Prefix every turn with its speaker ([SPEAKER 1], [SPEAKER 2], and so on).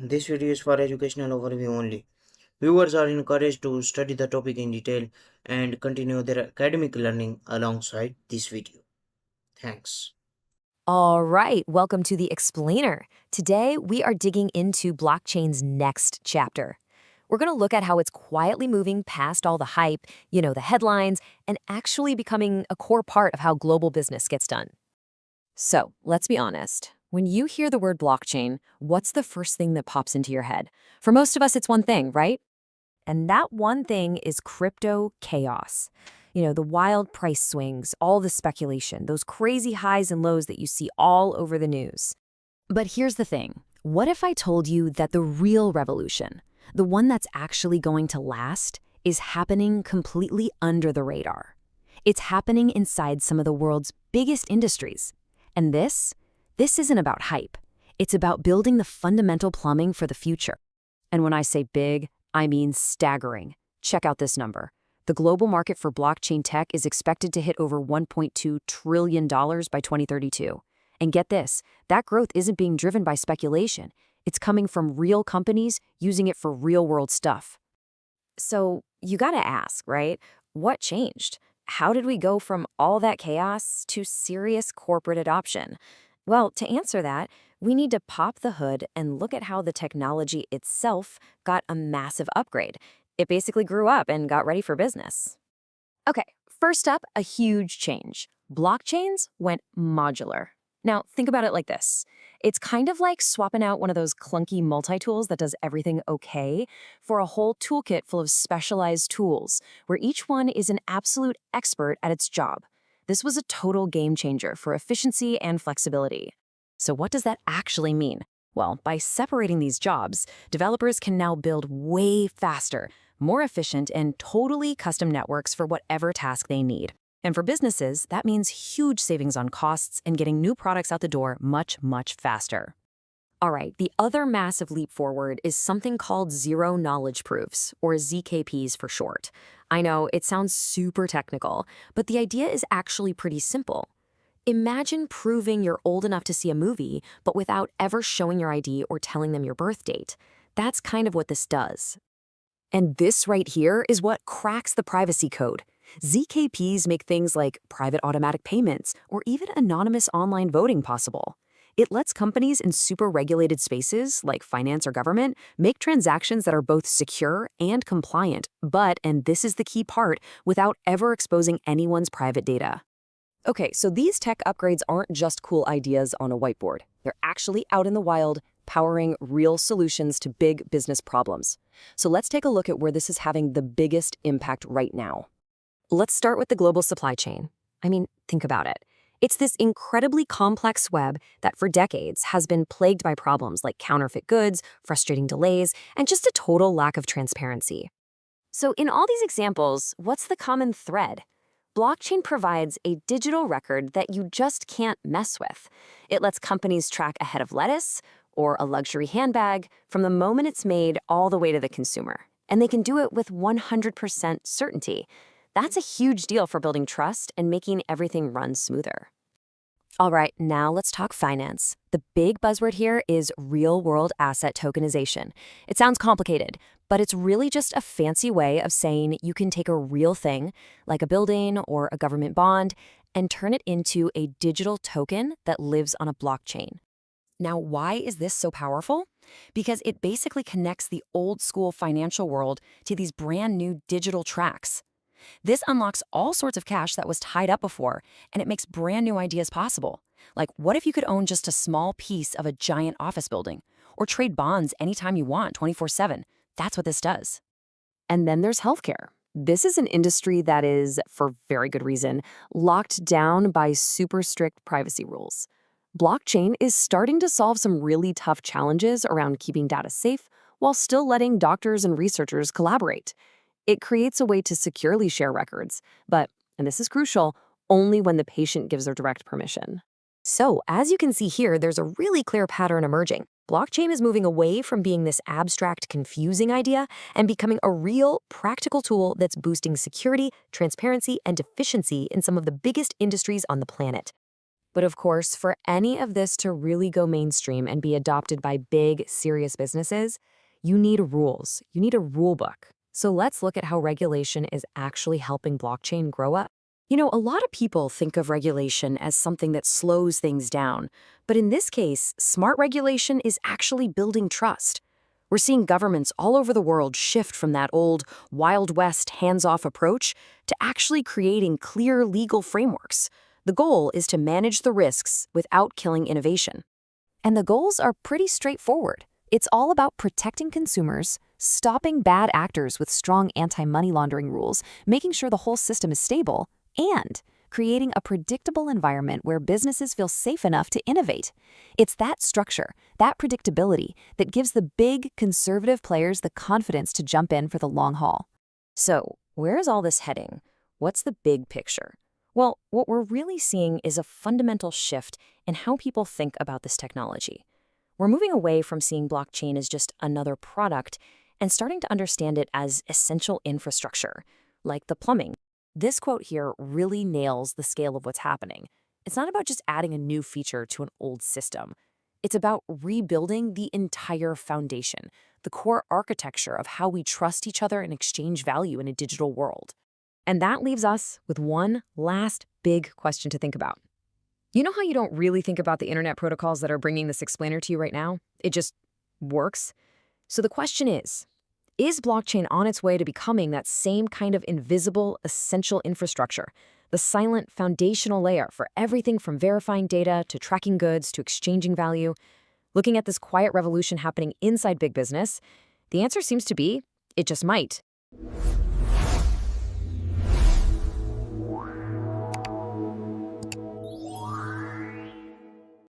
[SPEAKER 1] This video is for educational overview only. Viewers are encouraged to study the topic in detail and continue their academic learning alongside this video. Thanks.
[SPEAKER 2] All right, welcome to the Explainer. Today, we are digging into blockchain's next chapter. We're going to look at how it's quietly moving past all the hype, the headlines, and actually becoming a core part of how global business gets done. So, let's be honest. When you hear the word blockchain, what's the first thing that pops into your head? For most of us, it's one thing, right? And that one thing is crypto chaos. The wild price swings, all the speculation, those crazy highs and lows that you see all over the news. But here's the thing. What if I told you that the real revolution, the one that's actually going to last, is happening completely under the radar? It's happening inside some of the world's biggest industries. And this isn't about hype. It's about building the fundamental plumbing for the future. And when I say big, I mean staggering. Check out this number. The global market for blockchain tech is expected to hit over $1.2 trillion by 2032. And get this, that growth isn't being driven by speculation. It's coming from real companies using it for real-world stuff. So you gotta ask, right? What changed? How did we go from all that chaos to serious corporate adoption? Well, to answer that, we need to pop the hood and look at how the technology itself got a massive upgrade. It basically grew up and got ready for business. Okay, first up, a huge change. Blockchains went modular. Now, think about it like this. It's kind of like swapping out one of those clunky multi-tools that does everything okay for a whole toolkit full of specialized tools, where each one is an absolute expert at its job. This was a total game changer for efficiency and flexibility. So what does that actually mean? Well, by separating these jobs, developers can now build way faster, more efficient, and totally custom networks for whatever task they need. And for businesses, that means huge savings on costs and getting new products out the door much, much faster. All right, the other massive leap forward is something called zero knowledge proofs, or ZKPs for short. I know it sounds super technical, but the idea is actually pretty simple. Imagine proving you're old enough to see a movie, but without ever showing your ID or telling them your birth date. That's kind of what this does. And this right here is what cracks the privacy code. ZKPs make things like private automatic payments or even anonymous online voting possible. It lets companies in super regulated spaces, like finance or government, make transactions that are both secure and compliant, but, and this is the key part, without ever exposing anyone's private data. Okay, so these tech upgrades aren't just cool ideas on a whiteboard. They're actually out in the wild, powering real solutions to big business problems. So let's take a look at where this is having the biggest impact right now. Let's start with the global supply chain. I mean, think about it. It's this incredibly complex web that for decades has been plagued by problems like counterfeit goods, frustrating delays, and just a total lack of transparency. So in all these examples, what's the common thread? Blockchain provides a digital record that you just can't mess with. It lets companies track a head of lettuce or a luxury handbag from the moment it's made all the way to the consumer. And they can do it with 100% certainty. That's a huge deal for building trust and making everything run smoother. All right, now let's talk finance. The big buzzword here is real-world asset tokenization. It sounds complicated, but it's really just a fancy way of saying you can take a real thing, like a building or a government bond, and turn it into a digital token that lives on a blockchain. Now, why is this so powerful? Because it basically connects the old-school financial world to these brand new digital tracks. This unlocks all sorts of cash that was tied up before, and it makes brand new ideas possible. Like, what if you could own just a small piece of a giant office building? Or trade bonds anytime you want, 24/7. That's what this does. And then there's healthcare. This is an industry that is, for very good reason, locked down by super strict privacy rules. Blockchain is starting to solve some really tough challenges around keeping data safe while still letting doctors and researchers collaborate. It creates a way to securely share records, but, and this is crucial, only when the patient gives their direct permission. So, as you can see here, there's a really clear pattern emerging. Blockchain is moving away from being this abstract, confusing idea and becoming a real, practical tool that's boosting security, transparency, and efficiency in some of the biggest industries on the planet. But of course, for any of this to really go mainstream and be adopted by big, serious businesses, you need rules. You need a rule book. So let's look at how regulation is actually helping blockchain grow up. A lot of people think of regulation as something that slows things down. But in this case, smart regulation is actually building trust. We're seeing governments all over the world shift from that old Wild West hands-off approach to actually creating clear legal frameworks. The goal is to manage the risks without killing innovation. And the goals are pretty straightforward. It's all about protecting consumers, stopping bad actors with strong anti-money laundering rules, making sure the whole system is stable, and creating a predictable environment where businesses feel safe enough to innovate. It's that structure, that predictability, that gives the big, conservative players the confidence to jump in for the long haul. So, where is all this heading? What's the big picture? Well, what we're really seeing is a fundamental shift in how people think about this technology. We're moving away from seeing blockchain as just another product and starting to understand it as essential infrastructure, like the plumbing. This quote here really nails the scale of what's happening. It's not about just adding a new feature to an old system. It's about rebuilding the entire foundation, the core architecture of how we trust each other and exchange value in a digital world. And that leaves us with one last big question to think about. You know how you don't really think about the internet protocols that are bringing this explainer to you right now? It just works. So the question is blockchain on its way to becoming that same kind of invisible, essential infrastructure, the silent foundational layer for everything from verifying data to tracking goods to exchanging value? Looking at this quiet revolution happening inside big business, the answer seems to be, it just might.